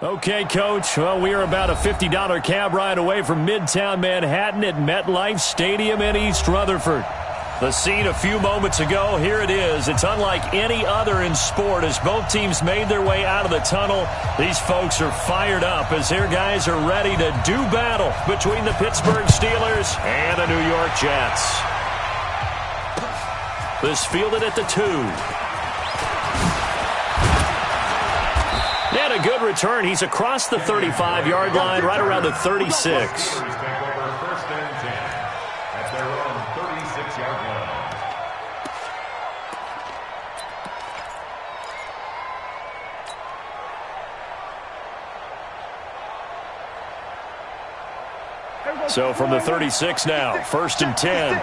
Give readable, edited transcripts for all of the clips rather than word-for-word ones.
Okay, Coach. Well, we are about a $50 cab ride away from Midtown Manhattan at MetLife Stadium in East Rutherford. The scene a few moments ago, here it is. It's unlike any other in sport as both teams made their way out of the tunnel. These folks are fired up as their guys are ready to do battle between the Pittsburgh Steelers and the New York Jets. This fielded at the 2. And a good return. He's across the 35-yard line, right around the 36. So from the 36 now, 1st and 10.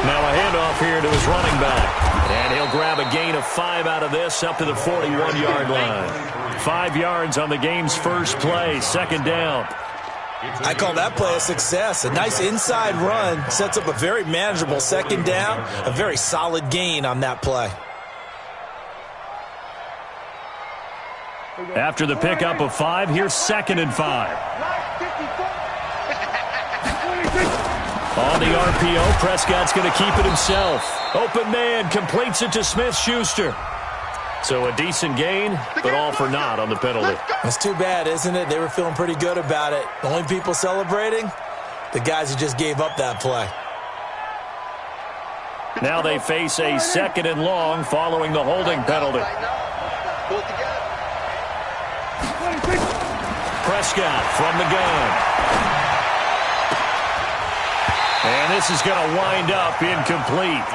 Now a handoff here to his running back. And he'll grab a gain of 5 out of this up to the 41-yard line. 5 yards on the game's first play, 2nd down. I call that play a success. A nice inside run sets up a very manageable 2nd down. A very solid gain on that play. After the pickup of 5, here's 2nd and 5. On the RPO, Prescott's going to keep it himself. Open man, completes it to Smith-Schuster. So a decent gain, but all for naught on the penalty. It's too bad, isn't it? They were feeling pretty good about it. The only people celebrating, the guys who just gave up that play. Now they face a 2nd and long following the holding penalty. Prescott from the gun. And this is going to wind up incomplete.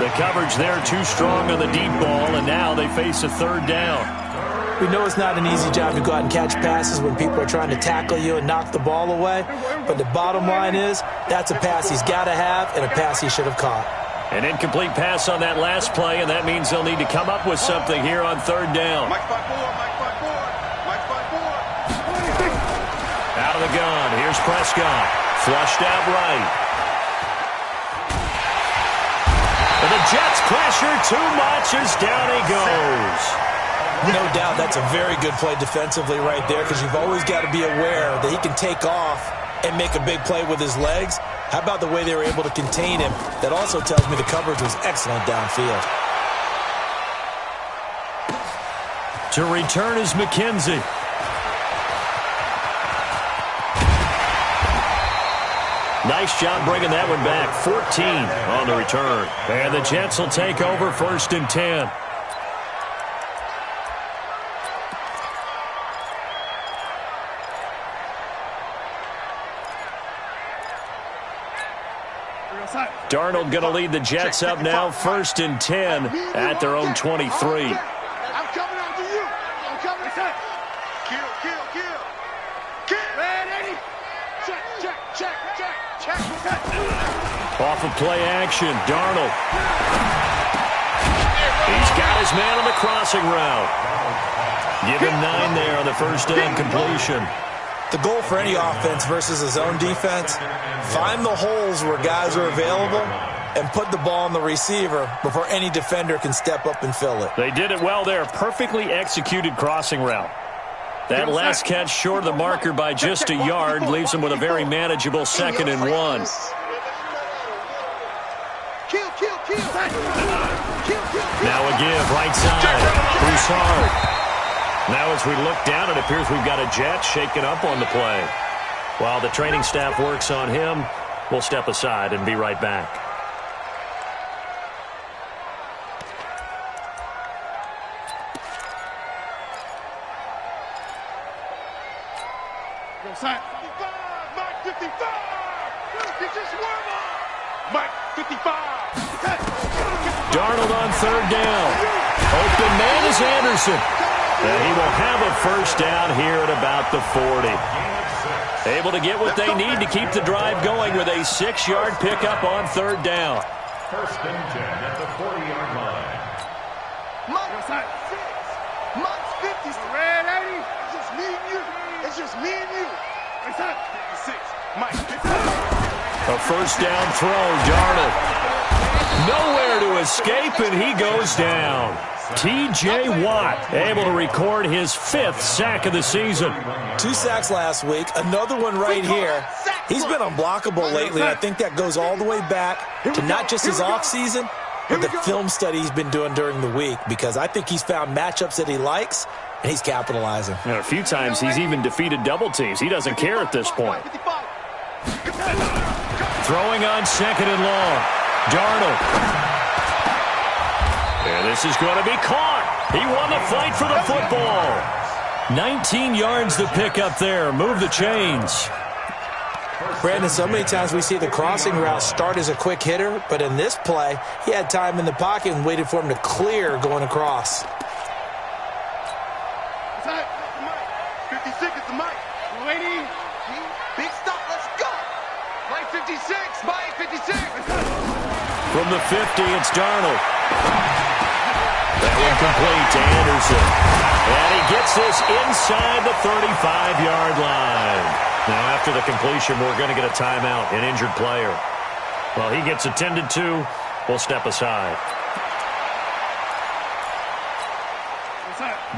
The coverage there too strong on the deep ball, and now they face a 3rd down. We know it's not an easy job to go out and catch passes when people are trying to tackle you and knock the ball away. But the bottom line is, that's a pass he's got to have and a pass he should have caught. An incomplete pass on that last play, and that means they'll need to come up with something here on 3rd down. Out of the gun, here's Prescott. Flushed out right. And the Jets pressure too much as down he goes. No doubt that's a very good play defensively right there because you've always got to be aware that he can take off and make a big play with his legs. How about the way they were able to contain him? That also tells me the coverage was excellent downfield. To return is McKenzie. Nice job bringing that one back. 14 on the return. And the Jets will take over 1st and 10. Darnold going to lead the Jets up now, 1st and 10 at their own 23. I'm coming after you. I'm coming. Kill. Ready? Check. Off of play action, Darnold. He's got his man on the crossing route. Give him 9 there on the 1st down completion. The goal for any offense versus his own defense, find the holes where guys are available and put the ball on the receiver before any defender can step up and fill it. They did it well there. Perfectly executed crossing route. That last catch short of the marker by just a yard leaves him with a very manageable 2nd and 1. Now a give right side. Broussard. Now as we look down, it appears we've got a Jet shaken up on the play. While the training staff works on him, we'll step aside and be right back. Mike 55! You just warm up! Mike 55! Darnold on 3rd down. Open man is Anderson. And he will have a 1st down here at about the 40. Able to get what they need to keep the drive going with a 6-yard pickup on 3rd down. 1st and 10 at the 40-yard line. Mike 6. Mike 50. Red 80. It's just me and you. It's just me and you. 56. Mike A first down throw, Darnold. Nowhere to escape, and he goes down. T.J. Watt able to record his 5th sack of the season. 2 sacks last week, another one right here. He's been unblockable lately, and I think that goes all the way back to not just his offseason, but the film study he's been doing during the week, because I think he's found matchups that he likes, and he's capitalizing. And a few times he's even defeated double teams. He doesn't care at this point. Throwing on 2nd and long. Darnold. And this is going to be caught. He won the fight for the football. 19 yards to pick up there. Move the chains. Brandon, so many times we see the crossing route start as a quick hitter, but in this play, he had time in the pocket and waited for him to clear going across. 56 is the mic. Waiting. Big stop. Let's go. Mike 56. Mike 56. From the 50, it's Darnold. That one complete to Anderson. And he gets this inside the 35-yard line. Now, after the completion, we're going to get a timeout, an injured player. Well, he gets attended to. We'll step aside.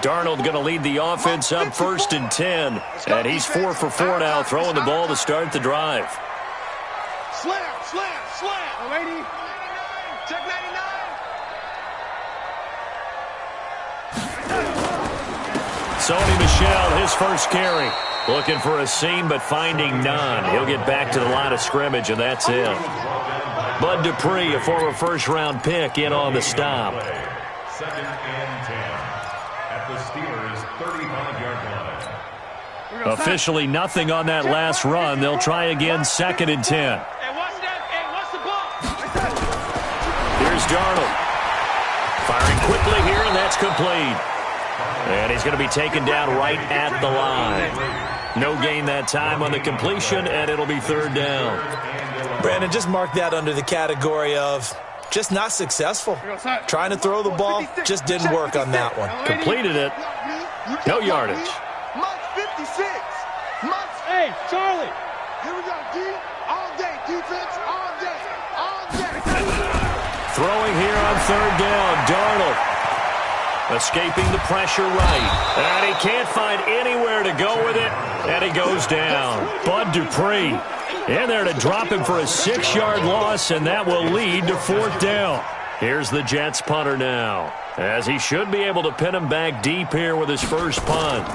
Darnold going to lead the offense up 1st and 10. And he's 4 for 4 now, throwing the ball to start the drive. Slam, slam, slam. Lady. Check 99. Sony Michel, his first carry. Looking for a seam, but finding none. He'll get back to the line of scrimmage, and that's it. Bud Dupree, a former first-round pick, in on the stop. 2nd and 10 at the Steelers' 35-yard line. Officially nothing on that last run. They'll try again, 2nd and 10. Here's Darnold. Firing quickly here, and that's complete. And he's going to be taken down right at the line. No gain that time on the completion, and it'll be 3rd down. Brandon, just mark that under the category of just not successful. Trying to throw the ball, just didn't work on that one. Completed it. No yardage. Mike 56. Hey, Charlie. Here we go, D. All day. Defense, all day. All day. Throwing here on 3rd down. Darnold. Escaping the pressure right. And he can't find anywhere to go with it. And he goes down. Bud Dupree in there to drop him for a 6-yard loss, and that will lead to 4th down. Here's the Jets punter now, as he should be able to pin him back deep here with his first punt.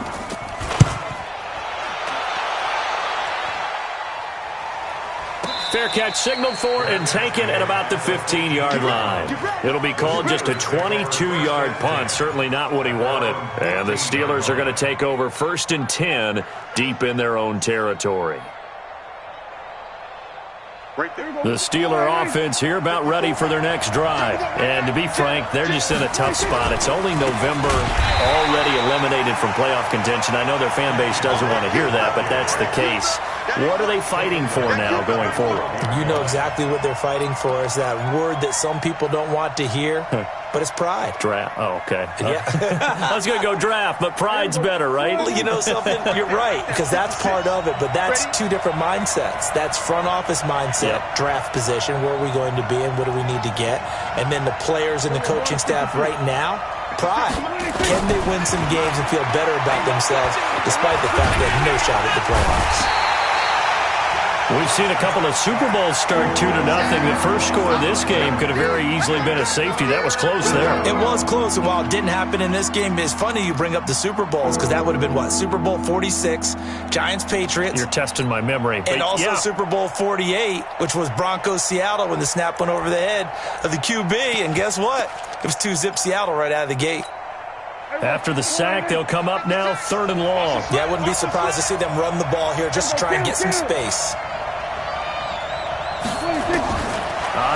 Fair catch signaled for and taken at about the 15-yard line. It'll be called just a 22-yard punt, certainly not what he wanted. And the Steelers are going to take over 1st and 10 deep in their own territory. The Steeler offense here about ready for their next drive. And to be frank, they're just in a tough spot. It's only November, already eliminated from playoff contention. I know their fan base doesn't want to hear that, but that's the case. What are they fighting for now going forward? You know exactly what they're fighting for. Is that word that some people don't want to hear, but it's pride. Draft. Oh, okay. Yeah. I was going to go draft, but pride's better, right? Well, you know something? You're right, because that's part of it, but that's 2 different mindsets. That's front office mindset, draft position, where are we going to be and what do we need to get? And then the players and the coaching staff right now, pride. Can they win some games and feel better about themselves despite the fact they have no shot at the playoffs? We've seen a couple of Super Bowls start 2-0. The first score of this game could have very easily been a safety. That was close there. It was close, and while it didn't happen in this game, it's funny you bring up the Super Bowls, because that would have been, what, Super Bowl 46, Giants-Patriots. You're testing my memory. And also Super Bowl 48, which was Broncos-Seattle when the snap went over the head of the QB, and guess what? It was 2-zip Seattle right out of the gate. After the sack, they'll come up now 3rd and long. Yeah, I wouldn't be surprised to see them run the ball here just to try and get some space.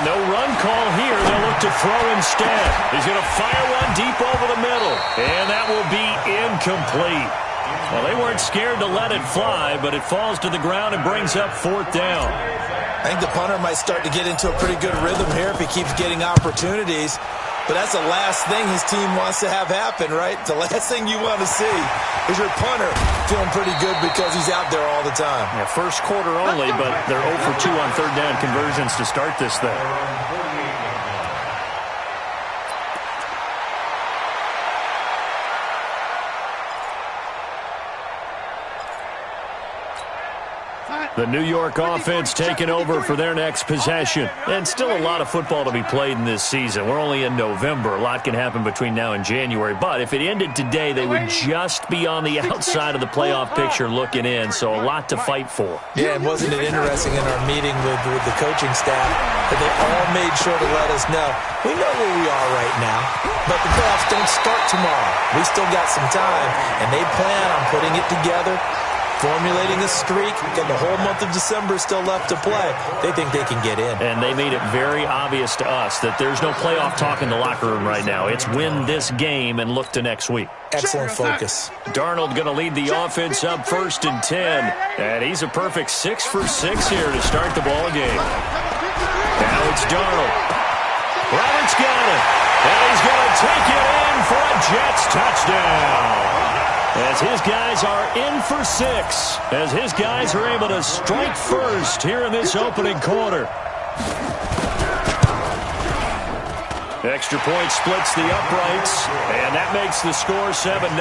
No run call here. They'll look to throw instead. He's going to fire one deep over the middle, and that will be incomplete. Well, they weren't scared to let it fly, but it falls to the ground and brings up 4th down. I think the punter might start to get into a pretty good rhythm here if he keeps getting opportunities. But that's the last thing his team wants to have happen, right? The last thing you want to see is your punter feeling pretty good because he's out there all the time. Yeah, first quarter only, but they're 0 for 2 on third down conversions to start this thing. The New York offense taking over for their next possession. And still a lot of football to be played in this season. We're only in November. A lot can happen between now and January. But if it ended today, they would just be on the outside of the playoff picture looking in. So a lot to fight for. Yeah, and wasn't it interesting in our meeting with the coaching staff that they all made sure to let us know, we know where we are right now, but the playoffs don't start tomorrow. We still got some time, and they plan on putting it together, formulating a streak. Got the whole month of December still left to play. They think they can get in. And they made it very obvious to us that there's no playoff talk in the locker room right now. It's win this game and look to next week. Excellent focus. Darnold going to lead the offense up 1st and 10. And he's a perfect 6 for 6 here to start the ball game. Now it's Darnold. Roberts got it. And he's going to take it in for a Jets touchdown. As his guys are in for 6. As his guys are able to strike first here in this opening quarter. Extra point splits the uprights. And that makes the score 7-0.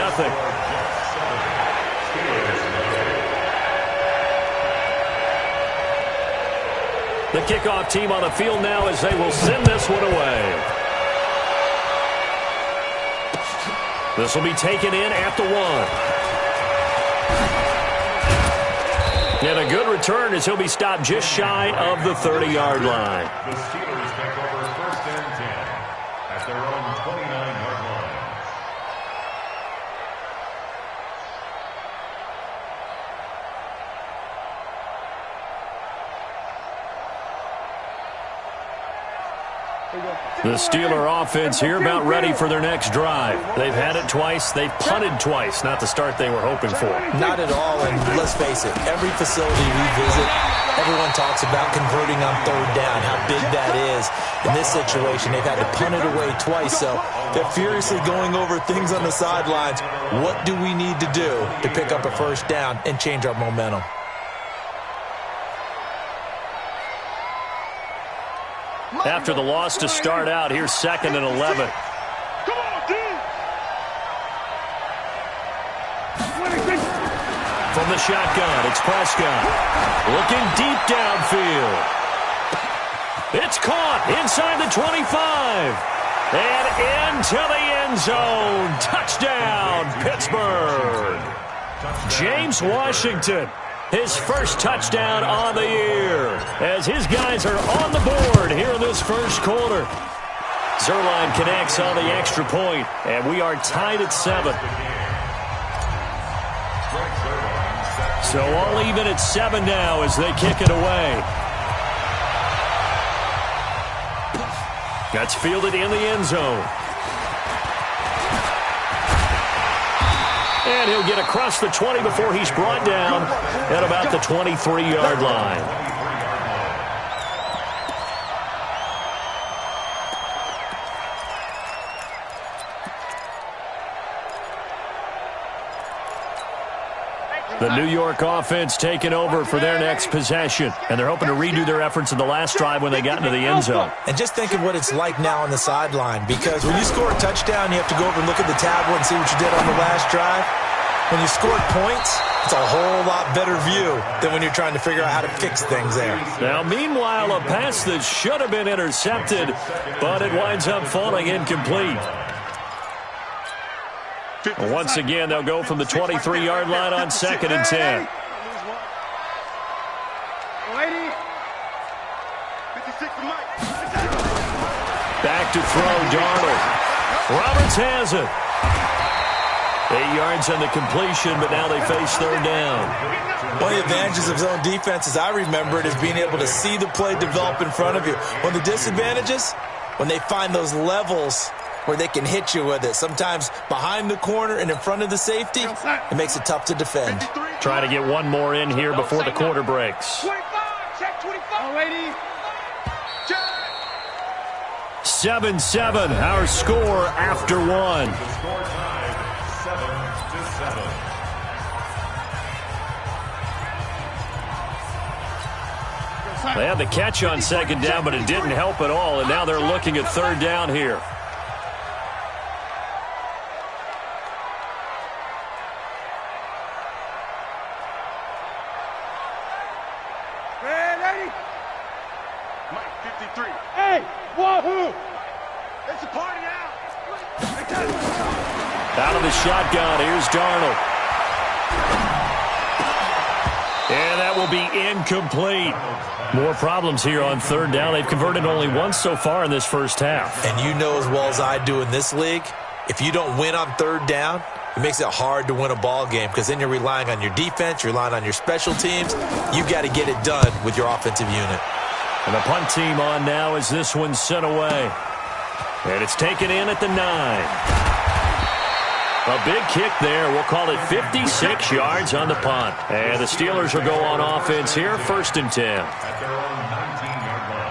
The kickoff team on the field now as they will send this one away. This will be taken in at the 1. And a good return as he'll be stopped just shy of the 30-yard line. The Steelers take over 1st and 10 at their own 29-yard line. The Steeler offense here about ready for their next drive. They've had it twice. They've punted twice. Not the start they were hoping for. Not at all, and let's face it, every facility we visit, everyone talks about converting on third down, how big that is. In this situation, they've had to punt it away twice, so they're furiously going over things on the sidelines. What do we need to do to pick up a first down and change our momentum? After the loss to start out, here's 2nd and 11. Come on, dude. From the shotgun, it's Prescott. Looking deep downfield. It's caught inside the 25. And into the end zone. Touchdown, Pittsburgh. James Washington. His first touchdown on the year as his guys are on the board here in this first quarter. Zerline connects on the extra point, and we are tied at 7. So all even at 7 now as they kick it away. That's fielded in the end zone. And he'll get across the 20 before he's brought down at about the 23-yard line. The New York offense taking over for their next possession. And they're hoping to redo their efforts in the last drive when they got into the end zone. And just think of what it's like now on the sideline, because when you score a touchdown, you have to go over and look at the tablet and see what you did on the last drive. When you scored points, it's a whole lot better view than when you're trying to figure out how to fix things there. Now, meanwhile, a pass that should have been intercepted, but it winds up falling incomplete. Once again, they'll go from the 23-yard line on 2nd and 10. Back to throw, Darnold. Roberts has it. 8 yards on the completion, but now they face third down. One of the advantages of zone defense, as I remember it, is being able to see the play develop in front of you. One of the disadvantages, when they find those levels where they can hit you with it. Sometimes behind the corner and in front of the safety, it makes it tough to defend. Try to get one more in here before the quarter breaks. 25, check 25. 7-7, our score after one. The score tied 7-7. They had the catch on second down, but it didn't help at all, and now they're looking at third down here. Mike 53. Hey, wahoo! It's a party now. Out of the shotgun, here's Darnold. And that will be incomplete. More problems here on third down. They've converted only once so far in this first half. And you know as well as I do in this league, if you don't win on third down, it makes it hard to win a ball game because then you're relying on your defense, you're relying on your special teams. You've got to get it done with your offensive unit. And the punt team on now as this one's sent away. And it's taken in at the 9. A big kick there. We'll call it 56 yards on the punt. And the Steelers will go on offense here, 1st and 10. At their own 19-yard line.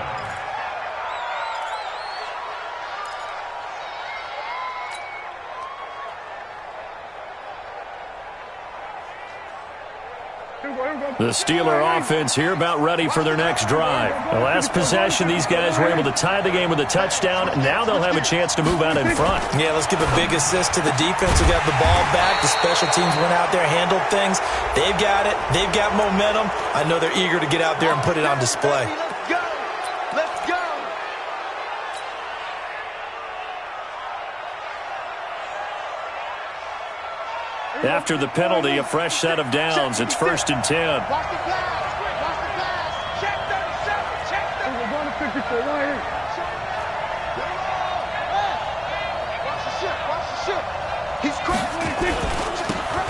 The Steeler offense here about ready for their next drive. The last possession, these guys were able to tie the game with a touchdown. Now they'll have a chance to move out in front. Yeah, let's give a big assist to the defense who got the ball back. The special teams went out there, handled things. They've got it. They've got momentum. I know they're eager to get out there and put it on display. Let's go. Let's go. After the penalty, a fresh set of downs. It's 1st and 10. Watch the pass. Watch the pass. Check 37. Check 37. We're going to 54. Right here. Watch the ship. Watch the ship. He's crazy.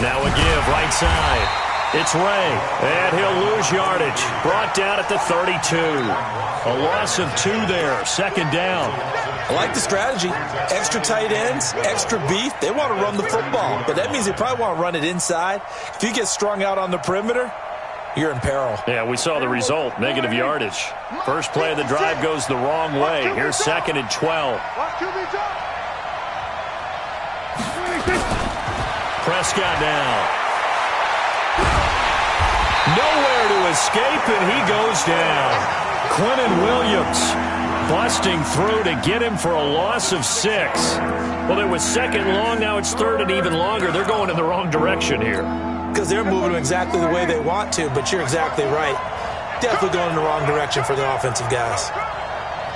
Now a give, right side. It's Ray, and he'll lose yardage. Brought down at the 32. A loss of 2 there, 2nd down. I like the strategy. Extra tight ends, extra beef. They want to run the football, but that means they probably want to run it inside. If you get strung out on the perimeter, you're in peril. Yeah, we saw the result, negative yardage. First play of the drive goes the wrong way. Here's 2nd and 12. Watch QB's up. Prescott down. Nowhere to escape, and he goes down. Quentin Williams busting through to get him for a loss of 6. Well, it was 2nd long. Now it's 3rd and even longer. They're going in the wrong direction here. Because they're moving them exactly the way they want to, but you're exactly right. Definitely going in the wrong direction for the offensive guys.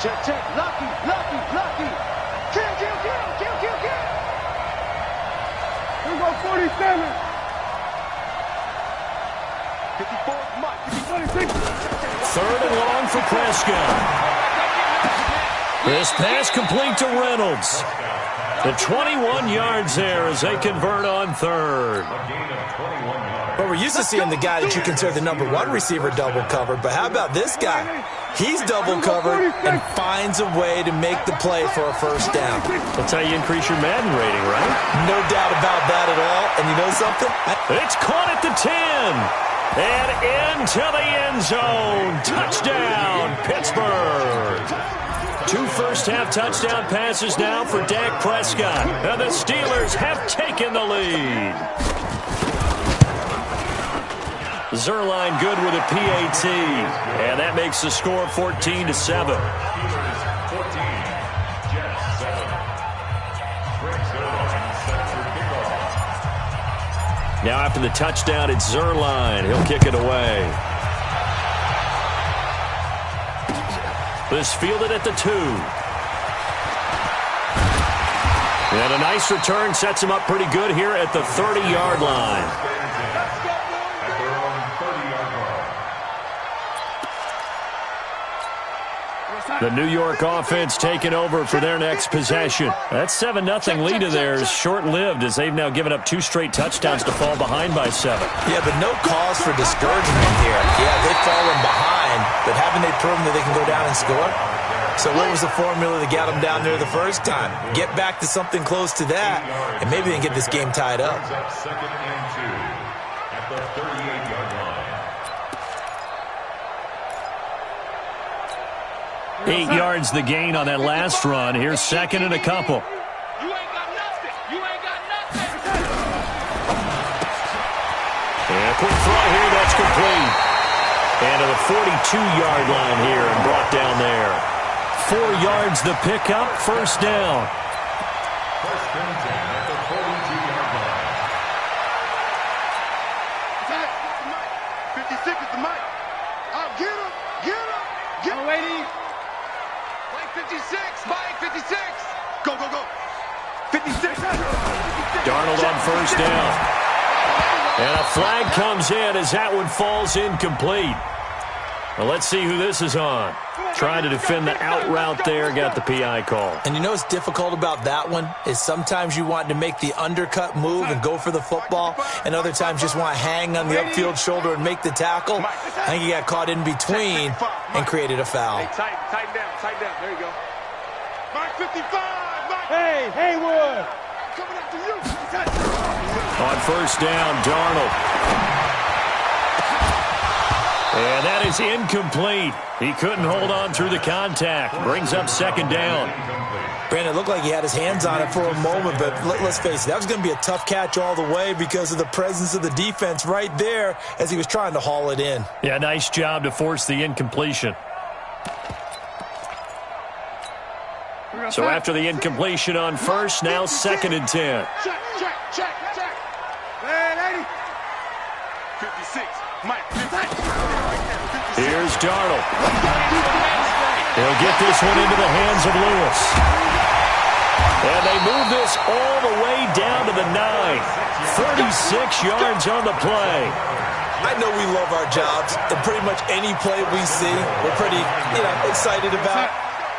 Check, check. Lucky, lucky, lucky. Kill, kill, kill, kill, kill, kill. Here we go, 47. 54, Mike. 26. 3rd and long for Prescott. This pass complete to Reynolds. The 21 yards there as they convert on 3rd. A gain of 21 yards. But we're used to seeing the guy that you consider the number 1 receiver double covered. But how about this guy? He's double covered and finds a way to make the play for a 1st down. That's how you increase your Madden rating, right? No doubt about that at all. And you know something? It's caught at the 10. And into the end zone. Touchdown, Pittsburgh. 2 first-half touchdown passes now for Dak Prescott. And the Steelers have taken the lead. Zerline good with a PAT. And that makes the score 14-7. Steelers 14, Jets 7. Greg Zerline set for kickoff. Now after the touchdown, it's Zerline. He'll kick it away. This fielded at the 2. And a nice return sets him up pretty good here at the 30-yard line. At their own 30-yard line. The New York offense taking over for their next possession. That 7-0 lead of theirs short-lived as they've now given up 2 straight touchdowns to fall behind by 7. Yeah, but no cause for discouragement here. Yeah, they've fallen behind, but haven't they proven that they can go down and score? So what was the formula that got them down there the first time? Get back to something close to that, and maybe they can get this game tied up. Brings up 2nd and 2 at the 38-yard line. 8 yards the gain on that last run. Here's second and a couple. You ain't got nothing. You ain't got nothing. And a quick throw here, that's complete. And to the 42-yard line here and brought down there. 4 yards the pickup, first down. First and 10 at the 42-yard line. 56 is the mic. Oh, get him. Get him. Get him. Lady. Mike 56. Mike 56. Go, go, go. 56. Darnold on first down. And a flag comes in as that one falls incomplete. Well, let's see who this is on. Trying to defend the out route there, got the PI call. And you know what's difficult about that one is sometimes you want to make the undercut move and go for the football, and other times just want to hang on the upfield shoulder and make the tackle. I think he got caught in between and created a foul. Hey, tighten down, tighten down. There you go. Mike 55. Mike. Hey, Haywood. Coming up to you. On first down, Darnold. And that is incomplete. He couldn't hold on through the contact. Brings up second down. Brandon, it looked like he had his hands on it for a moment, but let's face it, that was going to be a tough catch all the way because of the presence of the defense right there as he was trying to haul it in. Yeah, nice job to force the incompletion. So after the incompletion on first, now second and 10. Check. Man, 80. 56. Mike 56. Here's Darnold. He'll get this one into the hands of Lewis. And they move this all the way down to the 9. 36 yards on the play. I know we love our jobs, and pretty much any play we see, we're pretty, excited about.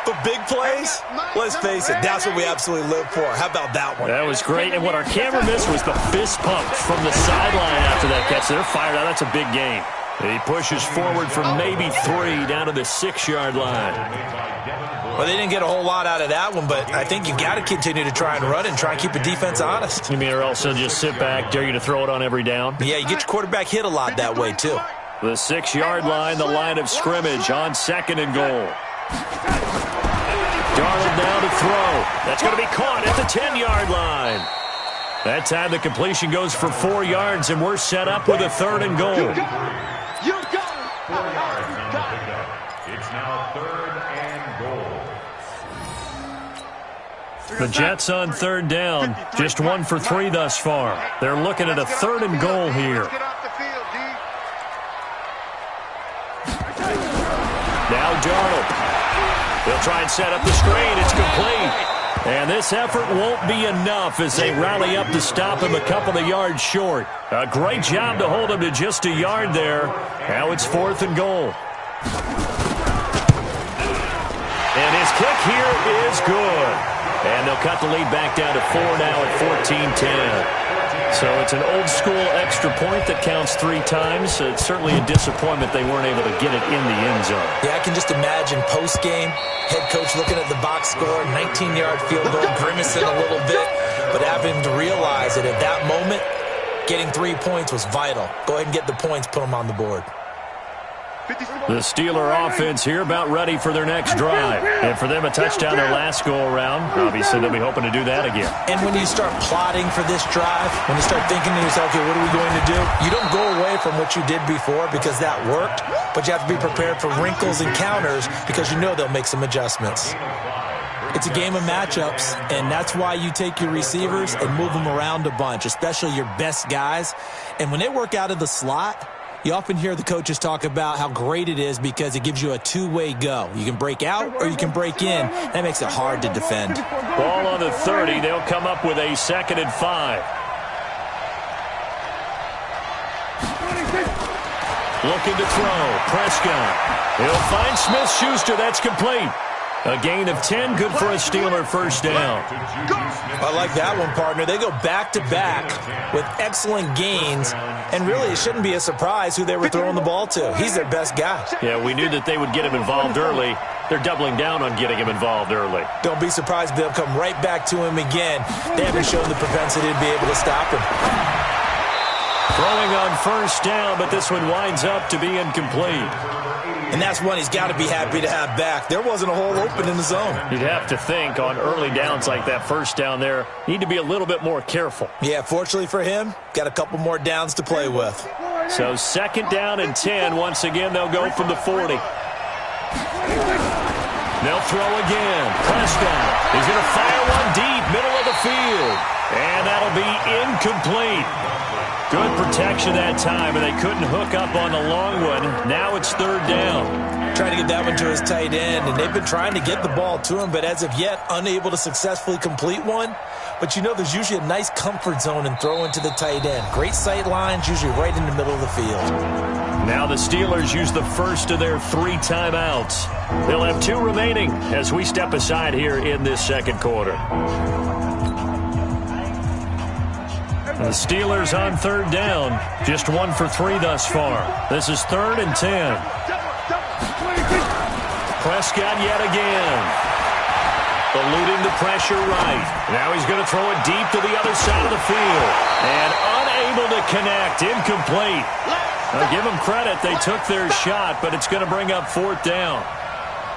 But big plays, let's face it, that's what we absolutely live for. How about that one? That was great. And what our camera missed was the fist pump from the sideline after that catch. They're fired out. That's a big gain. And he pushes forward from maybe 3 down to the 6-yard line. Well, they didn't get a whole lot out of that one, but I think you got to continue to try and run and try and keep the defense honest. You mean or else they'll just sit back, dare you to throw it on every down? Yeah, you get your quarterback hit a lot that way, too. The 6-yard line, the line of scrimmage on second and goal. Darnold down to throw. That's going to be caught at the 10-yard line. That time the completion goes for 4 yards, and we're set up with a 3rd and goal. You got it. 4 yards on the pickup. It's now 3rd and goal. The Jets on 3rd down. Just 1 for 3 thus far. They're looking at a 3rd and goal here. Now Darnold. They'll try and set up the screen. It's complete. And this effort won't be enough as they rally up to stop him a couple of yards short. A great job to hold him to just a yard there. Now it's 4th and goal. And his kick here is good. And they'll cut the lead back down to 4 now at 14-10. So it's an old-school extra point that counts 3 times. It's certainly a disappointment they weren't able to get it in the end zone. Yeah, I can just imagine post-game, head coach looking at the box score, 19-yard field goal, grimacing a little bit, but having to realize that at that moment, getting 3 points was vital. Go ahead and get the points, put them on the board. The Steeler offense here about ready for their next drive. And for them, a touchdown their last go-around. Obviously, they'll be hoping to do that again. And when you start plotting for this drive, when you start thinking to yourself, okay, what are we going to do? You don't go away from what you did before because that worked, but you have to be prepared for wrinkles and counters because you know they'll make some adjustments. It's a game of matchups, and that's why you take your receivers and move them around a bunch, especially your best guys. And when they work out of the slot, you often hear the coaches talk about how great it is because it gives you a two-way go. You can break out or you can break in. That makes it hard to defend. Ball on the 30. They'll come up with a 2nd and 5. Looking to throw. Prescott. He'll find Smith-Schuster. That's complete. A gain of 10, good for a Steeler first down. I like that one, partner. They go back-to-back with excellent gains, and really it shouldn't be a surprise who they were throwing the ball to. He's their best guy. Yeah, we knew that they would get him involved early. They're doubling down on getting him involved early. Don't be surprised if they'll come right back to him again. They haven't shown the propensity to be able to stop him. Throwing on first down, but this one winds up to be incomplete. And that's one he's got to be happy to have back. There wasn't a hole open in the zone. You'd have to think on early downs like that first down there, need to be a little bit more careful. Yeah, fortunately for him, got a couple more downs to play with. So second down and 10. Once again, they'll go from the 40. They'll throw again. Prescott. He's going to fire one deep, middle of the field. And that'll be incomplete. Good protection that time, and they couldn't hook up on the long one. Now it's third down. Trying to get that one to his tight end, and they've been trying to get the ball to him, but as of yet, unable to successfully complete one. But you know there's usually a nice comfort zone in throwing to the tight end. Great sight lines, usually right in the middle of the field. Now the Steelers use the first of their 3 timeouts. They'll have 2 remaining as we step aside here in this second quarter. The Steelers on third down, just 1 for 3 thus far. This is third and 10. Prescott yet again. Eluding the pressure right. Now he's going to throw it deep to the other side of the field. And unable to connect, incomplete. Now give them credit, they took their shot, but it's going to bring up fourth down.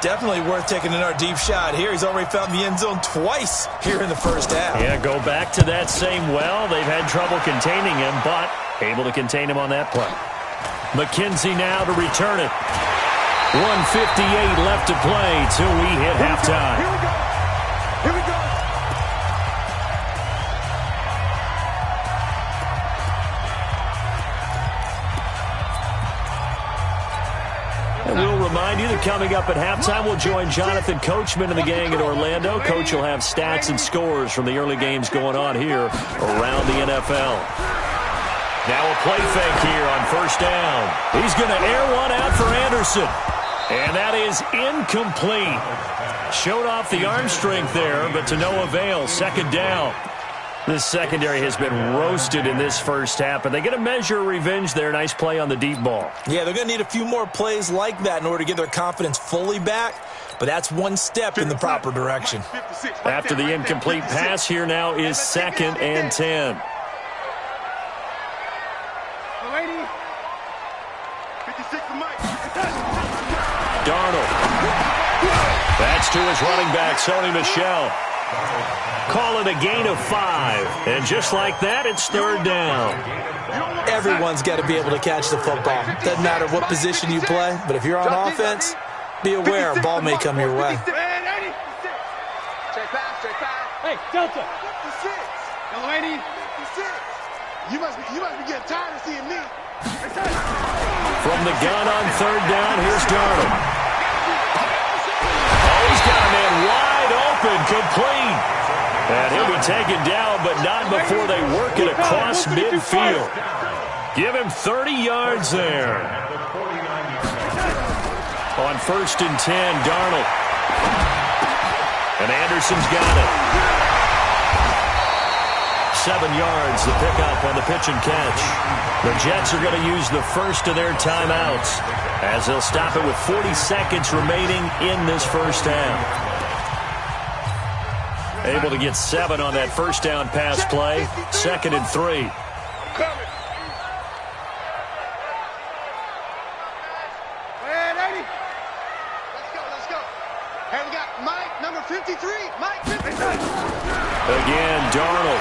Definitely worth taking another deep shot here. He's already found the end zone twice here in the first half. Yeah, go back to that same well. They've had trouble containing him, but able to contain him on that play. McKenzie now to return it. 1:58 left to play till we hit halftime. Here we go. Here we go. And we'll remind you that coming up at halftime, we'll join Jonathan Coachman and the gang in Orlando. Coach will have stats and scores from the early games going on here around the NFL. Now a play fake here on first down. He's going to air one out for Anderson. And that is incomplete. Showed off the arm strength there, but to no avail. Second down. This secondary has been roasted in this first half, and they get a measure of revenge there. Nice play on the deep ball. Yeah, they're going to need a few more plays like that in order to get their confidence fully back, but that's one step in the proper direction. After the incomplete pass, here now is second and 10. Darnold. That's to his running back, Sony Michel. Call it a gain of 5. And just like that, it's third down. Everyone's got to be able to catch the football. Doesn't matter what position you play, but if you're on offense, be aware a ball may come your way. Hey, Delta. Young lady. You must be getting tired of seeing me. From the gun on third down, here's Darnold. Oh, he's got a man wide open, complete. And he'll be taken down, but not before they work it across midfield. Give him 30 yards there. On first and 10, Darnold. And Anderson's got it. 7 yards, the pickup on the pitch and catch. The Jets are going to use the first of their timeouts as they'll stop it with 40 seconds remaining in this first half. Able to get 7 on that first down pass play. Second and 3. Let's go. Hey, we got Mike, number 53. Mike, 53. Again, Darnold.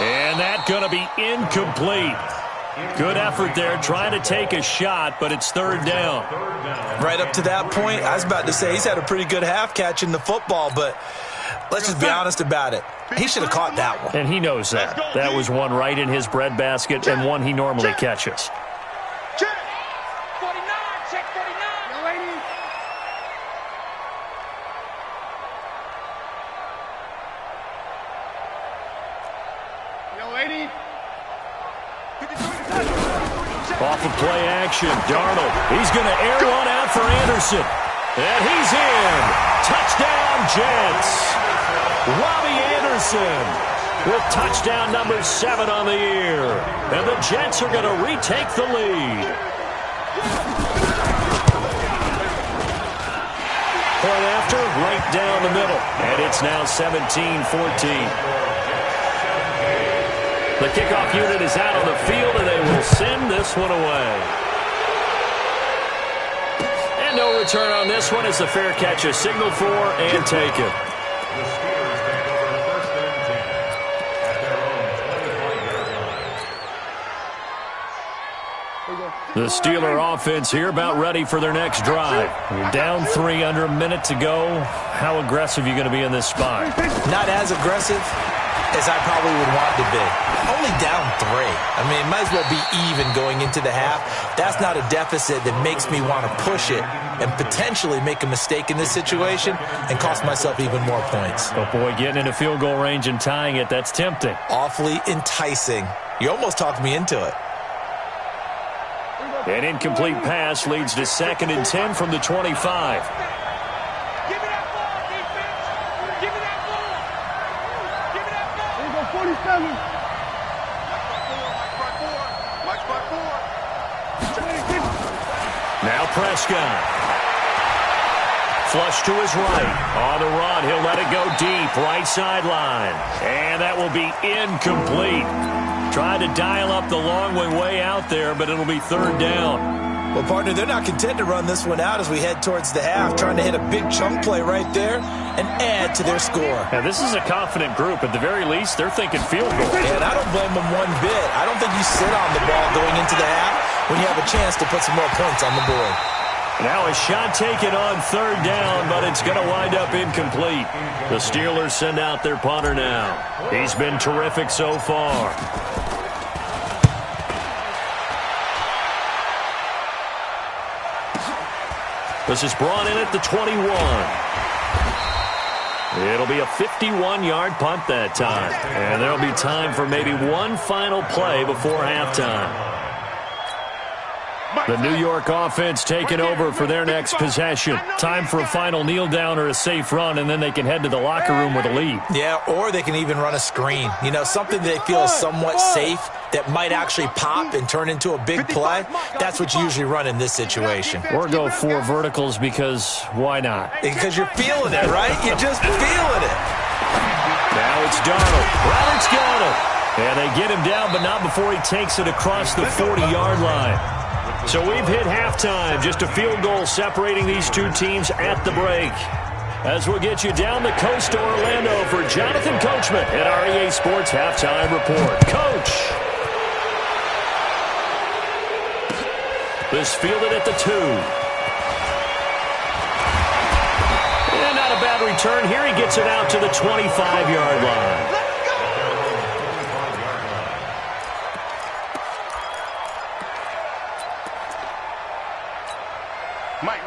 And that's going to be incomplete. Good effort there, trying to take a shot, but it's third down. Right up to that point, I was about to say he's had a pretty good half catching the football, but let's just be honest about it. He should have caught that one. And he knows that. That was one right in his breadbasket and one he normally catches. Check. 49, check 49. Young lady. Young lady. Off of play action, Darnold. He's going to air one out for Anderson. And he's in. Touchdown, Jets. Robbie Anderson with touchdown number 7 on the year. And the Jets are going to retake the lead. Point after, right down the middle. And it's now 17-14. The kickoff unit is out on the field, and they will send this one away. And no return on this one as the fair catch is signaled for and taken. The Steelers take over 1st and 10 at their own 25-yard line. The Steeler offense here about ready for their next drive. You're down 3 under a minute to go. How aggressive are you going to be in this spot? Not as aggressive as I probably would want to be. Only down 3. I mean, it might as well be even going into the half. That's not a deficit that makes me want to push it and potentially make a mistake in this situation and cost myself even more points. But boy, getting into field goal range and tying it, that's tempting. Awfully enticing. You almost talked me into it. An incomplete pass leads to 2nd and 10 from the 25. Give me that ball, defense. Give me that ball. Give me that ball. Here we go, 47. Watch by 4. Now Prescott. Flush to his right. On the run, he'll let it go deep. Right sideline. And that will be incomplete. Tried to dial up the long way out there, but it'll be 3rd down. Well, partner, they're not content to run this one out as we head towards the half, trying to hit a big chunk play right there and add to their score. Now, this is a confident group. At the very least, they're thinking field goal. And I don't blame them one bit. I don't think you sit on the ball going into the half when you have a chance to put some more points on the board. Now a shot taken on 3rd down, but it's going to wind up incomplete. The Steelers send out their punter now. He's been terrific so far. This is brought in at the 21. It'll be a 51-yard punt that time. And there'll be time for maybe one final play before halftime. The New York offense taking over for their next possession. Time for a final kneel down or a safe run, and then they can head to the locker room with a lead. Yeah, or they can even run a screen. You know, something they feel is somewhat safe that might actually pop and turn into a big play. That's what you usually run in this situation. Or go 4 verticals because why not? Because you're feeling it, right? You're just feeling it. Now it's Donald. Roberts got him. And they get him down, but not before he takes it across the 40-yard line. So we've hit halftime. Just a field goal separating these two teams at the break. As we'll get you down the coast to Orlando for Jonathan Coachman at our EA Sports Halftime Report. Coach. This fielded at the 2. And not a bad return. Here he gets it out to the 25-yard line.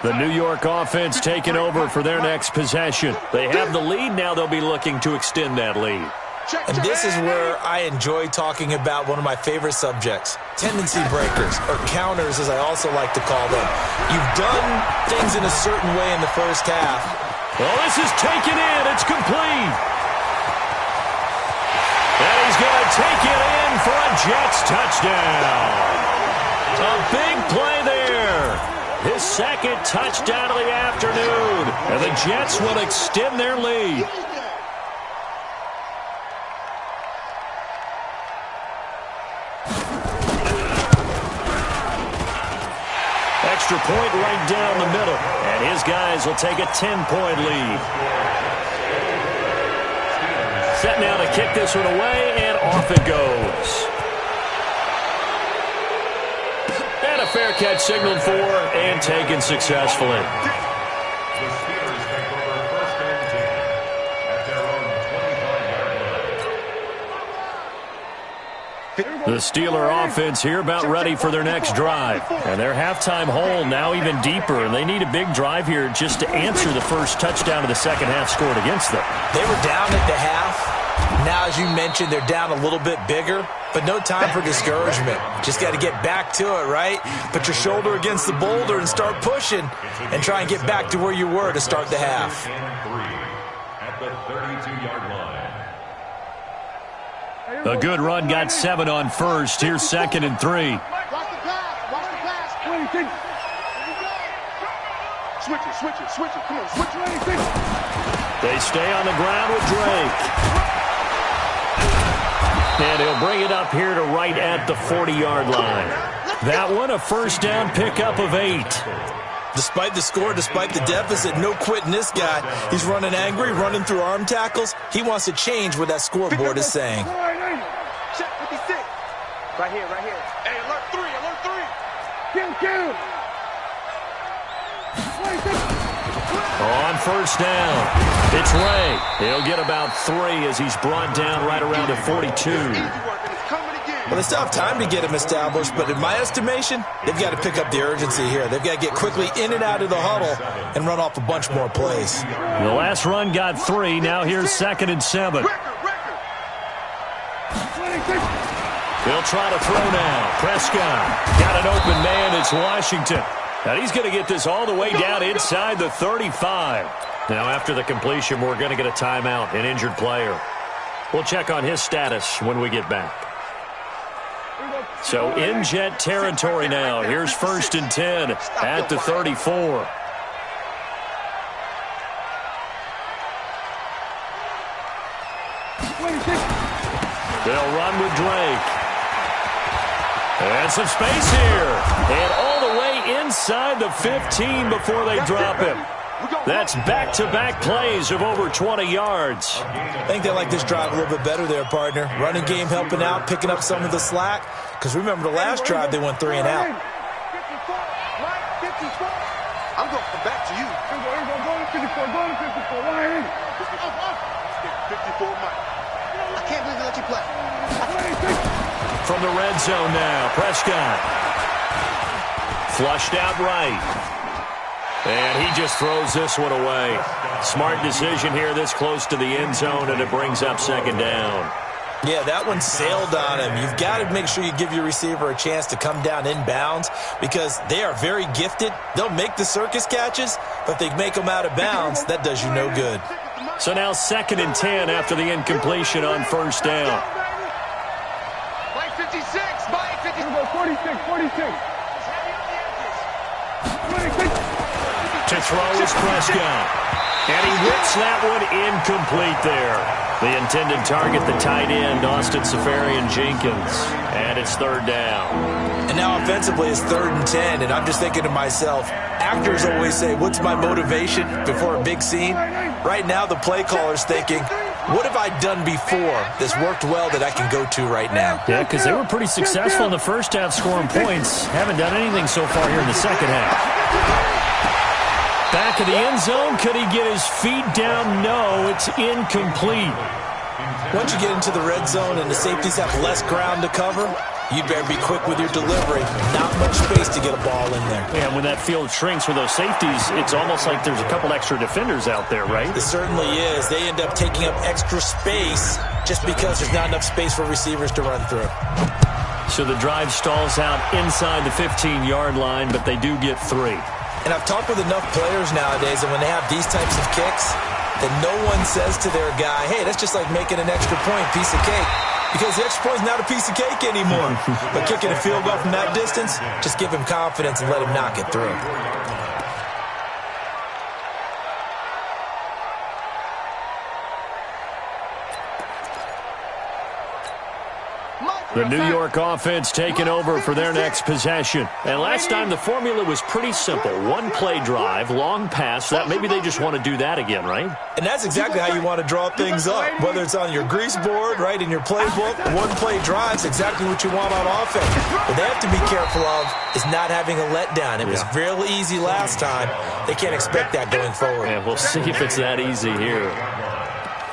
The New York offense taking over for their next possession. They have the lead. Now they'll be looking to extend that lead. And this is where I enjoy talking about one of my favorite subjects, tendency breakers, or counters as I also like to call them. You've done things in a certain way in the first half. Well, this is taken in. It's complete. And he's going to take it in for a Jets touchdown. A big play there. His 2nd touchdown of the afternoon. And the Jets will extend their lead. Extra point right down the middle. And his guys will take a 10-point lead. Set now to kick this one away, and off it goes. And a fair catch signaled for and taken successfully. The Steelers take over 1st and 10 at their own 25-yard line. The Steeler offense here about ready for their next drive. And their halftime hole now even deeper, and they need a big drive here just to answer the first touchdown of the second half scored against them. They were down at the half. Now, as you mentioned, they're down a little bit bigger, but no time for discouragement. Just got to get back to it, right? Put your shoulder against the boulder and start pushing and try and get back to where you were to start the half. At the 32-yard line. A good run got 7 on first. Here's 2nd and 3. Watch the pass. Watch the pass. Switch it. Come on, switch it. They stay on the ground with Drake. And he'll bring it up here to right at the 40-yard line. That one, a first down pickup of 8. Despite the score, despite the deficit, no quitting this guy. He's running angry, running through arm tackles. He wants to change what that scoreboard is saying. Check 56. Right here, right here. Hey, alert 3, alert 3. Kill. On first down, it's Ray. He'll get about 3 as he's brought down right around the 42. Well, they still have time to get him established, but in my estimation, they've got to pick up the urgency here. They've got to get quickly in and out of the huddle and run off a bunch more plays. The last run got 3. Now here's 2nd and 7. He'll try to throw now. Prescott got an open man. It's Washington. Now he's going to get this all the way down inside the 35. Now after the completion, we're going to get a timeout, an injured player. We'll check on his status when we get back. So in Jet territory now. Here's 1st and 10 at the 34. They'll run with Drake. And some space here. And all the way inside the 15 before they drop him. That's back-to-back plays of over 20 yards. I think they like this drive a little bit better there, partner. Running game helping out, picking up some of the slack. Because remember the last drive, they went 3 and out. 54, I'm going to come back to you. Go to 54, Mike. 54, Mike. I can't believe they let you play. From the red zone now, Prescott. Flushed out right. And he just throws this one away. Smart decision here this close to the end zone, and it brings up 2nd down. Yeah, that one sailed on him. You've got to make sure you give your receiver a chance to come down inbounds because they are very gifted. They'll make the circus catches, but if they make them out of bounds, that does you no good. So now 2nd and 10 after the incompletion on first down. Mike 56, Mike 56. 46. To throw is Prescott. And he whips that one incomplete there. The intended target, the tight end, Austin Safarian-Jenkins. And it's 3rd down. And now offensively it's 3rd and 10, and I'm just thinking to myself, actors always say, what's my motivation before a big scene? Right now the play caller's thinking, what have I done before that's worked well that I can go to right now? Yeah, because they were pretty successful in the first half scoring points. Haven't done anything so far here in the second half. Back of the end zone. Could he get his feet down? No, it's incomplete. Once you get into the red zone and the safeties have less ground to cover, you'd better be quick with your delivery. Not much space to get a ball in there. Yeah, and when that field shrinks with those safeties, it's almost like there's a couple extra defenders out there, right? It certainly is. They end up taking up extra space just because there's not enough space for receivers to run through. So the drive stalls out inside the 15-yard line, but they do get 3. And I've talked with enough players nowadays, and when they have these types of kicks, that no one says to their guy, hey, that's just like making an extra point, piece of cake. Because the extra point is not a piece of cake anymore. But kicking a field goal from that distance, just give him confidence and let him knock it through. The New York offense taking over for their next possession. And last time the formula was pretty simple. One play drive, long pass. That maybe they just want to do that again, right? And that's exactly how you want to draw things up. Whether it's on your grease board, right, in your playbook, one play drive is exactly what you want on offense. What they have to be careful of is not having a letdown. It was real easy last time. They can't expect that going forward. And we'll see if it's that easy here.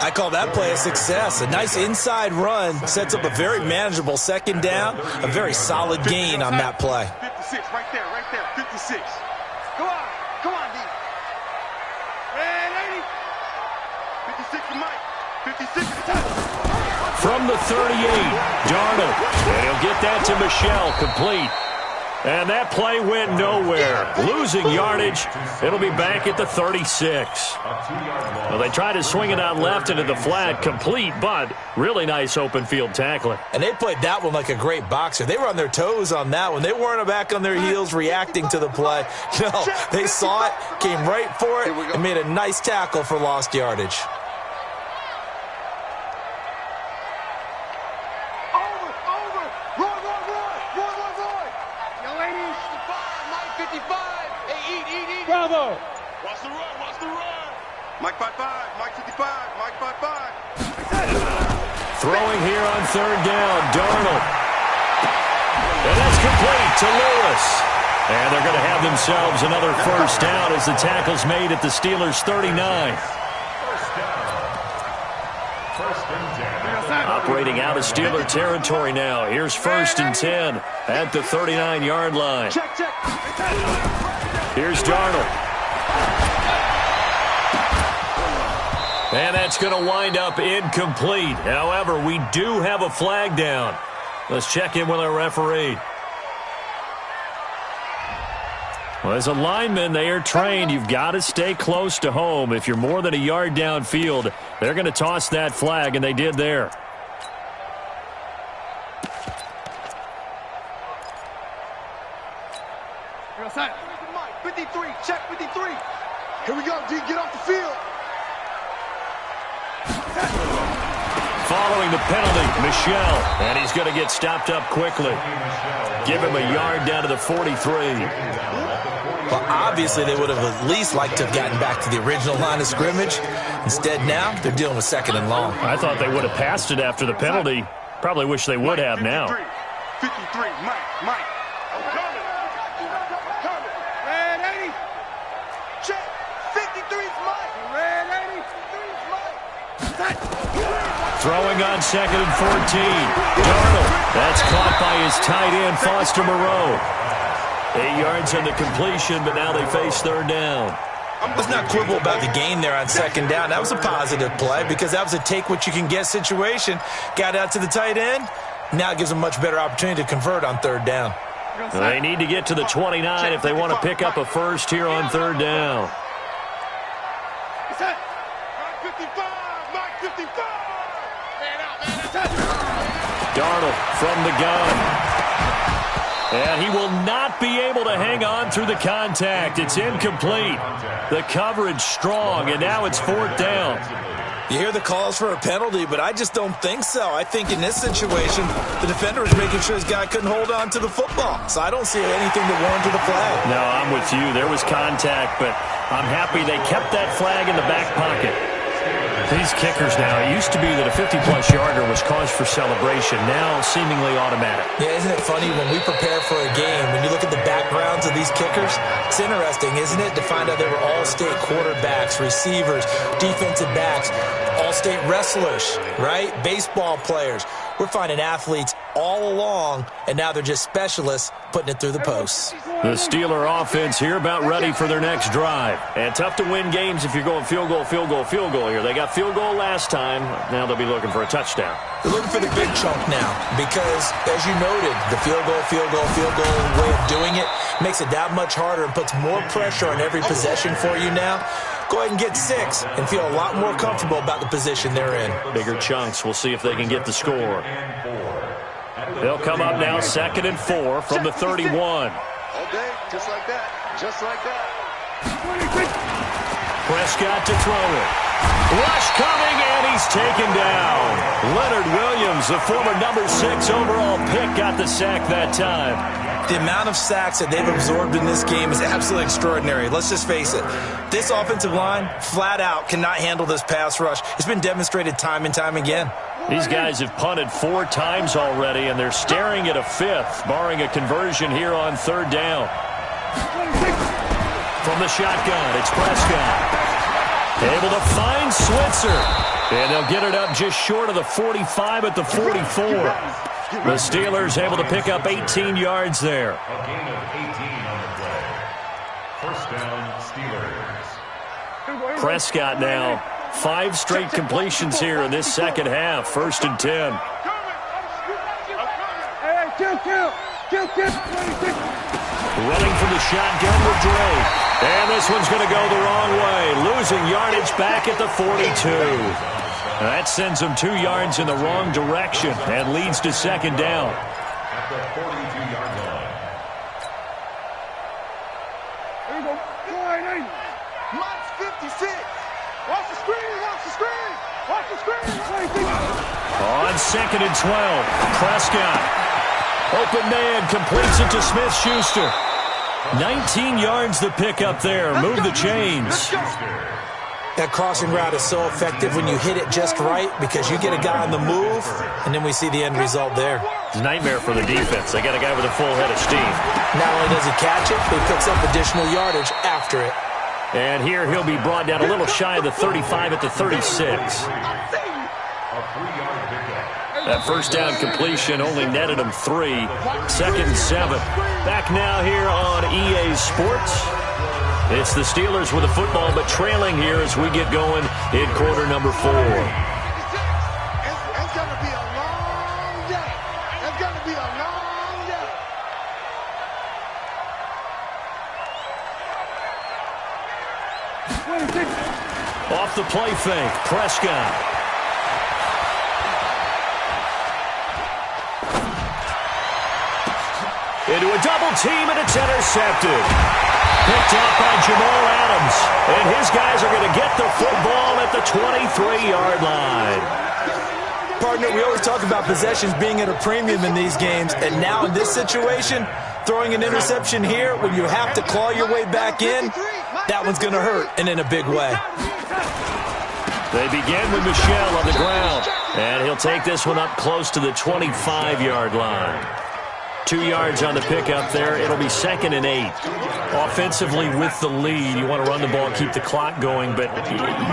I call that play a success. A nice inside run sets up a very manageable 2nd down, a very solid gain on that play. 56, right there, 56. Come on, D. Red 80. 56 to Mike. 56 to touch. From the 38, Darnold. And he'll get that to Michelle, complete. And that play went nowhere. Losing yardage. It'll be back at the 36. Well, they tried to swing it out left into the flat, complete, but really nice open field tackling. And they played that one like a great boxer. They were on their toes on that one. They weren't back on their heels reacting to the play. No, they saw it, came right for it, and made a nice tackle for lost yardage. Bravo. Watch the run, watch the run. Mike 55, Mike 55, Mike 55. Throwing here on third down, Darnold. And that's complete to Lewis. And they're going to have themselves another first down as the tackle's made at the Steelers' 39. Operating out of Steeler territory now. Here's 1st and 10 at the 39-yard line. Here's Darnold. And that's going to wind up incomplete. However, we do have a flag down. Let's check in with our referee. Well, as a lineman, they are trained. You've got to stay close to home. If you're more than a yard downfield, they're going to toss that flag, and they did there. Outside. 53, check 53. Here we go, D, get off the field. Following the penalty, Michel, and he's going to get stopped up quickly. Give him a yard down to the 43. Well, obviously, they would have at least liked to have gotten back to the original line of scrimmage. Instead, now, they're dealing with 2nd and long. I thought they would have passed it after the penalty. Probably wish they would have now. 53, Mike. I'm coming. Red 80. Check. 53's Mike. Red 80. 53's Mike. Throwing on 2nd and 14. Darnold. That's caught by his tight end, Foster Moreau. 8 yards on the completion, but now they face 3rd down. Let's not quibble about the gain there on 2nd down. That was a positive play because that was a take-what-you-can-get situation. Got out to the tight end. Now it gives them a much better opportunity to convert on 3rd down. They need to get to the 29 if they want to pick up a first here on 3rd down. Mike 55, Mike 55. Darnold from the gun. And he will not be able to hang on through the contact. It's incomplete. The coverage strong, and now it's 4th down. You hear the calls for a penalty, but I just don't think so. I think in this situation, the defender was making sure his guy couldn't hold on to the football. So I don't see anything to warrant the flag. No, I'm with you. There was contact, but I'm happy they kept that flag in the back pocket. These kickers now, it used to be that a 50-plus yarder was cause for celebration. Now, seemingly automatic. Yeah, isn't it funny when we prepare for a game, when you look at the backgrounds of these kickers, it's interesting, isn't it, to find out they were all-state quarterbacks, receivers, defensive backs, all-state wrestlers, right? Baseball players. We're finding athletes all along, and now they're just specialists putting it through the posts. The Steeler offense here about ready for their next drive. And tough to win games if you're going field goal here. They got field goal last time. Now they'll be looking for a touchdown. They're looking for the big chunk now because, as you noted, the field goal way of doing it makes it that much harder and puts more pressure on every possession for you now. Go ahead and get 6 and feel a lot more comfortable about the position they're in. Bigger chunks. We'll see if they can get the score. They'll come up now 2nd and 4 from the 31. All day, just like that. Just like that. Prescott to throw it. Rush coming, and he's taken down. Leonard Williams, the former number 6 overall pick, got the sack that time. The amount of sacks that they've absorbed in this game is absolutely extraordinary. Let's just face it. This offensive line, flat out, cannot handle this pass rush. It's been demonstrated time and time again. These guys have punted 4 times already, and they're staring at a 5th, barring a conversion here on 3rd down. From the shotgun, it's Prescott. Able to find Switzer. And they'll get it up just short of the 45 at the 44. The Steelers able to pick up 18 yards there. A gain of 18 on the play. First down, Steelers. Prescott now, 5 straight completions here in this second half. 1st and 10. Kill. Running from the shotgun with Drake. And this one's going to go the wrong way. Losing yardage back at the 42. That sends them 2 yards in the wrong direction and leads to 2nd down. At the 42-yard line. There you go. Mike's 56. Watch the screen. On 2nd and 12, Prescott. Open man, completes it to Smith-Schuster. 19 yards to pick up there. Move the chains. That crossing route is so effective when you hit it just right because you get a guy on the move, and then we see the end result there. It's a nightmare for the defense. They got a guy with a full head of steam. Not only does he catch it, but he picks up additional yardage after it. And here he'll be brought down a little shy of the 35 at the 36. That first down completion only netted him 3. 2nd and 7. Back now here on EA Sports. It's the Steelers with the football, but trailing here as we get going in quarter number 4. It's going to be a long day. It's going to be a long day. Off the play fake, Prescott. Into a double team, and it's intercepted. Picked up by Jamal Adams. And his guys are going to get the football at the 23-yard line. Partner, we always talk about possessions being at a premium in these games. And now in this situation, throwing an interception here when you have to claw your way back in, that one's going to hurt, and in a big way. They begin with Michel on the ground. And he'll take this one up close to the 25-yard line. 2 yards on the pickup there. It'll be 2nd and 8. Offensively with the lead, you want to run the ball, keep the clock going, but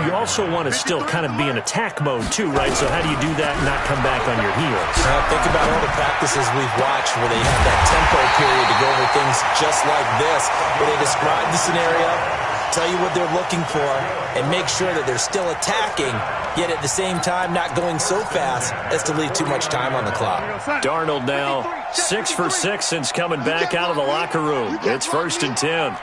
you also want to still kind of be in attack mode too, right? So how do you do that and not come back on your heels? Think about all the practices we've watched where they have that tempo period to go over things just like this, where they describe the scenario, tell you what they're looking for, and make sure that they're still attacking, yet at the same time not going so fast as to leave too much time on the clock. Darnold now 6 for 6 since coming back out of the locker room. It's 1st and 10.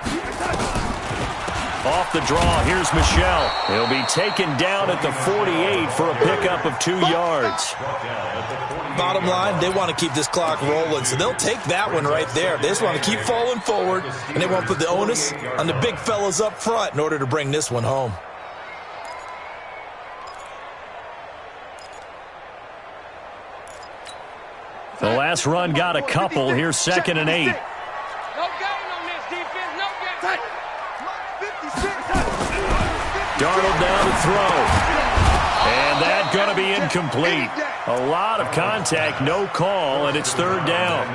Off the draw, here's Michel. He'll be taken down at the 48 for a pickup of 2 yards. Bottom line, they want to keep this clock rolling, so they'll take that one right there. They just want to keep falling forward, and they want to put the onus on the big fellas up front in order to bring this one home. The last run got a couple. Here's 2nd and 8. No gain on this defense. No gain. Darnold down to throw. And that's going to be incomplete. A lot of contact, no call, and it's 3rd down.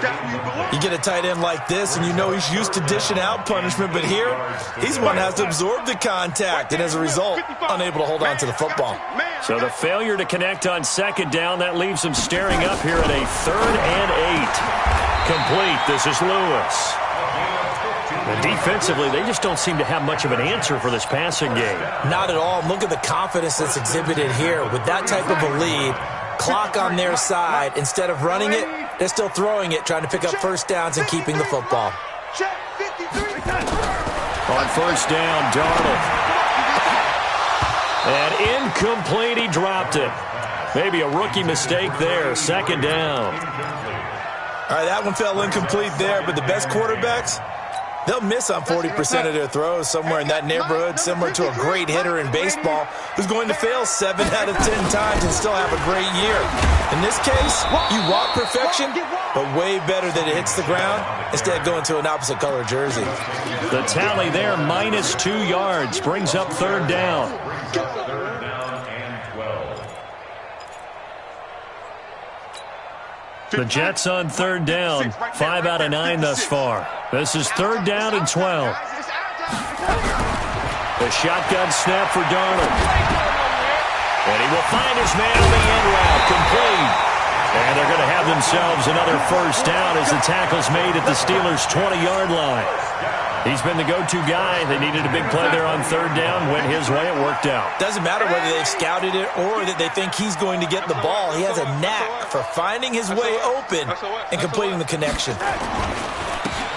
You get a tight end like this, and you know he's used to dishing out punishment, but here, he's one that has to absorb the contact, and as a result, unable to hold on to the football. So the failure to connect on 2nd down, that leaves him staring up here at a 3rd and 8. Complete. This is Lewis. And defensively, they just don't seem to have much of an answer for this passing game. Not at all. Look at the confidence that's exhibited here. With that type of a lead, clock on their side, instead of running it, they're still throwing it, trying to pick up 1st downs and keeping the football. On 1st down, Darnold. And incomplete, he dropped it. Maybe a rookie mistake there. 2nd down. All right, that one fell incomplete there, but the best quarterbacks, they'll miss on 40% of their throws, somewhere in that neighborhood, similar to a great hitter in baseball who's going to fail 7 out of 10 times and still have a great year. In this case, you want perfection, but way better that it hits the ground instead of going to an opposite color jersey. The tally there, minus 2 yards, brings up 3rd down. 3rd down and 12. The Jets on 3rd down, 5 out of 9 thus far. This is 3rd down and 12. The shotgun snap for Darnold. And he will find his man on the end route, complete. And they're going to have themselves another 1st down as the tackle's made at the Steelers' 20-yard line. He's been the go-to guy. They needed a big play there on 3rd down. Went his way. It worked out. Doesn't matter whether they've scouted it or that they think he's going to get the ball. He has a knack for finding his way open and completing the connection.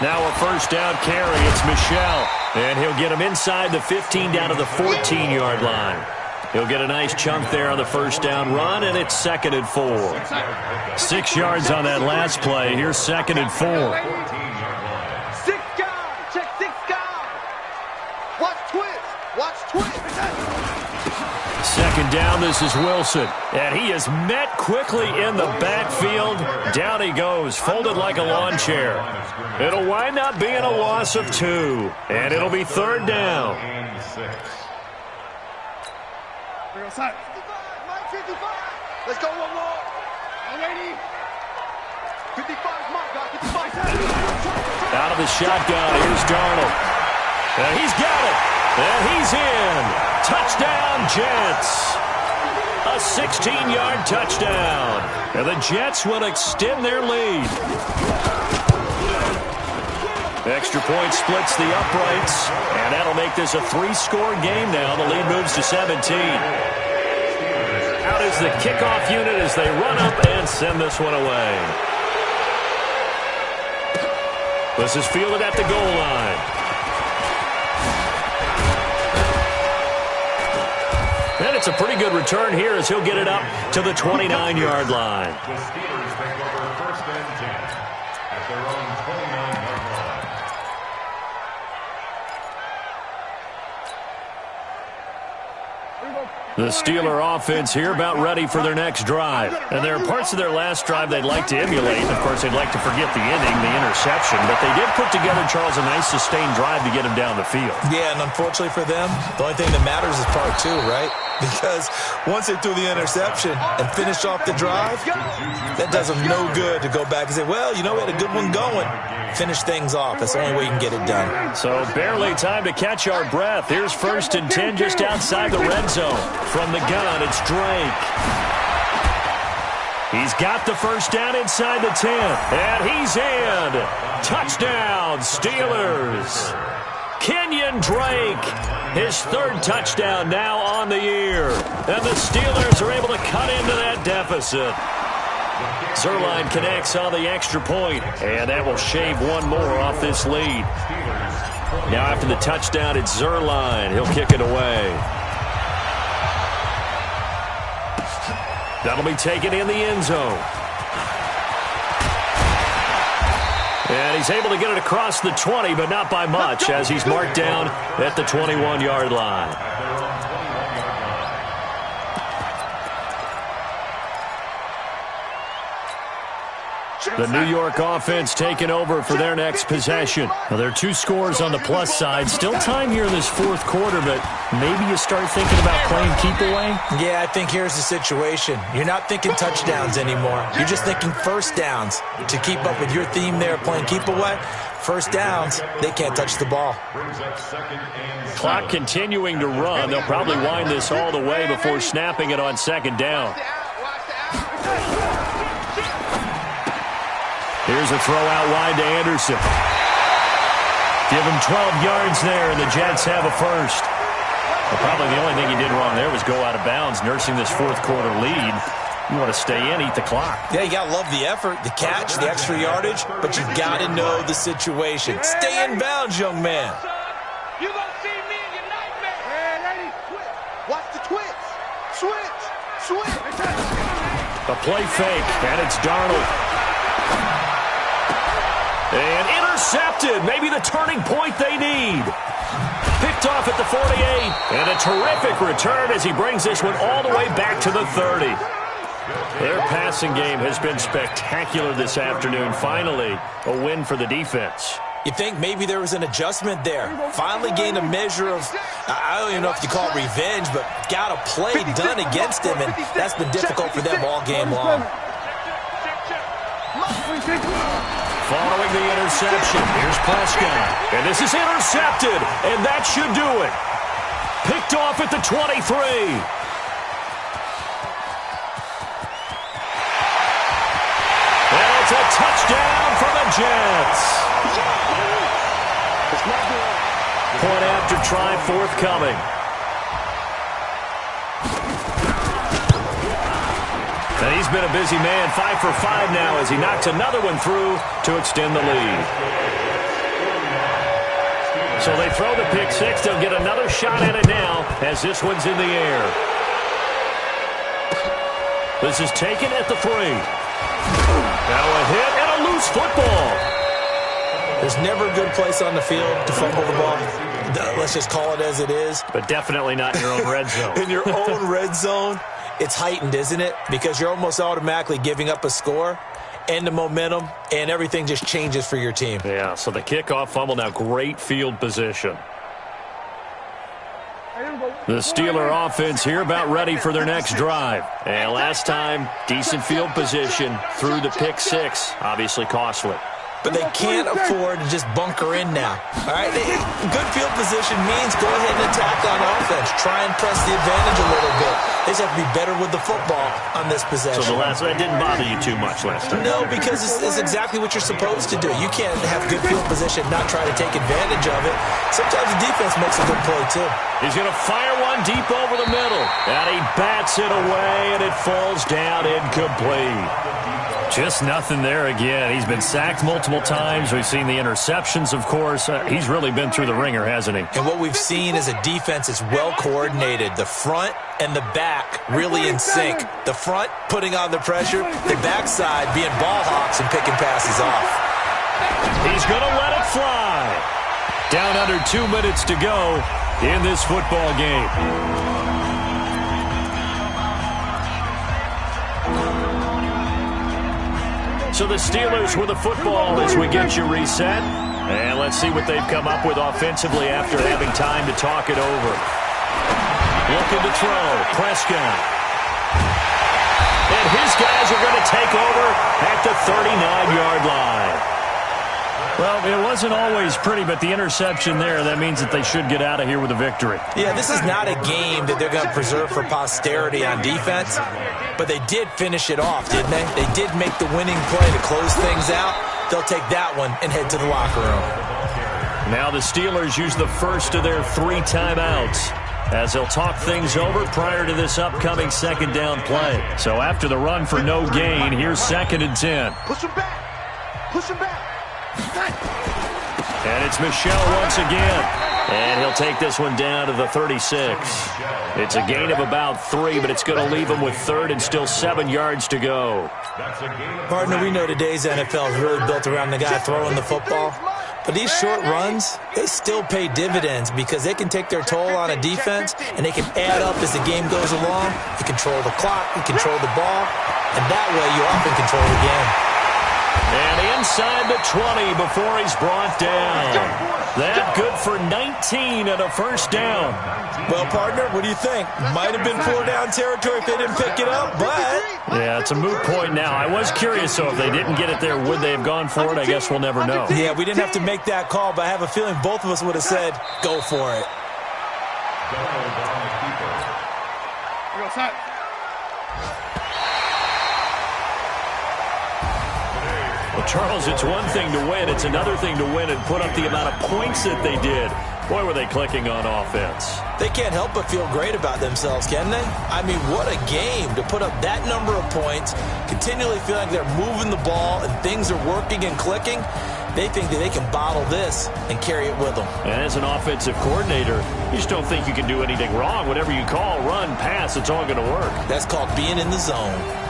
Now a 1st down carry. It's Michel. And he'll get him inside the 15 down to the 14-yard line. He'll get a nice chunk there on the 1st down run, and it's 2nd and 4. 6 yards on that last play. Here's 2nd and 4. Second down, this is Wilson. And he is met quickly in the backfield. Down he goes, folded like a lawn chair. It'll wind up being a loss of 2. And it'll be third down. Let's go one more. Already. 55's mark, guys. 55. Out of the shotgun, here's Darnold. And he's got it. And he's in. Touchdown, Jets. A 16-yard touchdown. And the Jets will extend their lead. Extra point splits the uprights. And that'll make this a 3-score game now. The lead moves to 17. Out is the kickoff unit as they run up and send this one away. This is fielded at the goal line. And it's a pretty good return here as he'll get it up to the 29-yard line. The Steelers take over first and 10 at their own 29-yard line. The Steeler offense here about ready for their next drive. And there are parts of their last drive they'd like to emulate. Of course, they'd like to forget the ending, the interception. But they did put together, Charles, a nice sustained drive to get him down the field. Yeah, and unfortunately for them, the only thing that matters is part 2, right? Because once they threw the interception and finished off the drive, that does them no good to go back and say, well, you know, we had a good one going. Finish things off. That's the only way you can get it done. So barely time to catch our breath. Here's first and 10 just outside the red zone. From the gun, it's Drake. He's got the first down inside the 10. And he's in. Touchdown, Steelers. Kenyon Drake, his 3rd touchdown now on the year. And the Steelers are able to cut into that deficit. Zerline connects on the extra point, and that will shave one more off this lead. Now after the touchdown, it's Zerline. He'll kick it away. That'll be taken in the end zone. And he's able to get it across the 20, but not by much, as he's marked down at the 21-yard line. The New York offense taking over for their next possession. Now, there are 2 scores on the plus side. Still time here in this 4th quarter, but maybe you start thinking about playing keep away? Yeah, I think here's the situation. You're not thinking touchdowns anymore. You're just thinking first downs. To keep up with your theme there, playing keep away, first downs, they can't touch the ball. Clock continuing to run. They'll probably wind this all the way before snapping it on 2nd down. Here's a throw out wide to Anderson. Give him 12 yards there, and the Jets have a first. Well, probably the only thing he did wrong there was go out of bounds, nursing this 4th quarter lead. You want to stay in, eat the clock. Yeah, you got to love the effort, the catch, the extra yardage, but you got to know the situation. Stay in bounds, young man. You gonna see me in your nightmare. Hey, lady, switch. Watch the twitch. Switch. Switch. A play fake, and it's Darnold. And intercepted. Maybe the turning point they need. Picked off at the 48. And a terrific return as he brings this one all the way back to the 30. Their passing game has been spectacular this afternoon. Finally, a win for the defense. You think maybe there was an adjustment there. Finally gained a measure of, I don't even know if you call it revenge, but got a play done against him, and that's been difficult for them all game long. Following the interception, here's Prescott. And this is intercepted, and that should do it. Picked off at the 23. And it's a touchdown for the Jets. Point after try forthcoming. And he's been a busy man, 5 for 5 now as he knocks another one through to extend the lead. So they throw the pick six. They'll get another shot at it now as this one's in the air. This is taken at the 3. Now a hit and a loose football. There's never a good place on the field to fumble the ball. let's just call it as it is. But definitely not in your own red zone. In your own red zone, it's heightened, isn't it? Because you're almost automatically giving up a score and the momentum, and everything just changes for your team. Yeah, so the kickoff fumble, now great field position. The Steeler offense here about ready for their next drive. And last time, decent field position through the pick six. Obviously costly. But they can't afford to just bunker in now. All right, good field position means go ahead and attack on offense. Try and press the advantage a little bit. They just have to be better with the football on this possession. So that didn't bother you too much last time? No, because it's exactly what you're supposed to do. You can't have good field position, not try to take advantage of it. Sometimes the defense makes a good play, too. He's going to fire one deep over the middle. And he bats it away, and it falls down incomplete. Just nothing there again. He's been sacked multiple times. We've seen the interceptions, of course. He's really been through the ringer, hasn't he? And what we've seen is a defense that's well-coordinated. The front and the back really in sync. The front putting on the pressure. The backside being ball hawks and picking passes off. He's going to let it fly. Down under 2 minutes to go in this football game. So the Steelers with the football as we get you reset. And let's see what they've come up with offensively after having time to talk it over. Looking to throw. Prescott. And his guys are going to take over at the 39-yard line. Well, it wasn't always pretty, but the interception there, that means that they should get out of here with a victory. Yeah, this is not a game that they're going to preserve for posterity on defense, but they did finish it off, didn't they? They did make the winning play to close things out. They'll take that one and head to the locker room. Now the Steelers use the first of their 3 timeouts as they'll talk things over prior to this upcoming second down play. So after the run for no gain, here's 2nd and 10. Push him back. Push him back. And it's Michel once again. And he'll take this one down to the 36. It's a gain of about 3, but it's going to leave him with 3rd and still 7 yards to go. Partner, we know today's NFL is really built around the guy throwing the football. But these short runs, they still pay dividends because they can take their toll on a defense and they can add up as the game goes along. You control the clock, you control the ball, and that way you often control the game. And inside the 20 before he's brought down. That good for 19 and a first down. Well, partner, what do you think? Might have been 4-down territory if they didn't pick it up, but... Yeah, it's a moot point now. I was curious, so if they didn't get it there, would they have gone for it? I guess we'll never know. Yeah, we didn't have to make that call, but I have a feeling both of us would have said, go for it. Well, Charles, it's one thing to win. It's another thing to win and put up the amount of points that they did. Boy, were they clicking on offense. They can't help but feel great about themselves, can they? I mean, what a game to put up that number of points, continually feel like they're moving the ball and things are working and clicking. They think that they can bottle this and carry it with them. And as an offensive coordinator, you just don't think you can do anything wrong. Whatever you call, run, pass, it's all going to work. That's called being in the zone.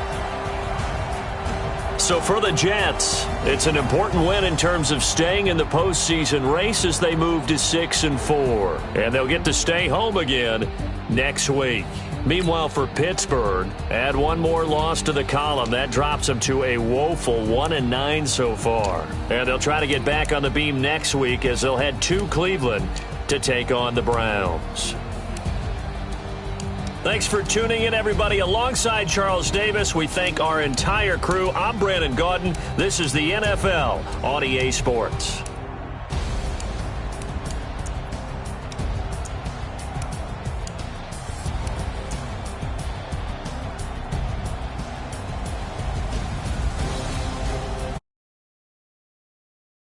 So for the Jets, it's an important win in terms of staying in the postseason race as they move to 6-4. And they'll get to stay home again next week. Meanwhile, for Pittsburgh, add one more loss to the column. That drops them to a woeful 1-9 so far. And they'll try to get back on the beam next week as they'll head to Cleveland to take on the Browns. Thanks for tuning in, everybody. Alongside Charles Davis, we thank our entire crew. I'm Brandon Gaudin. This is the NFL on EA Sports.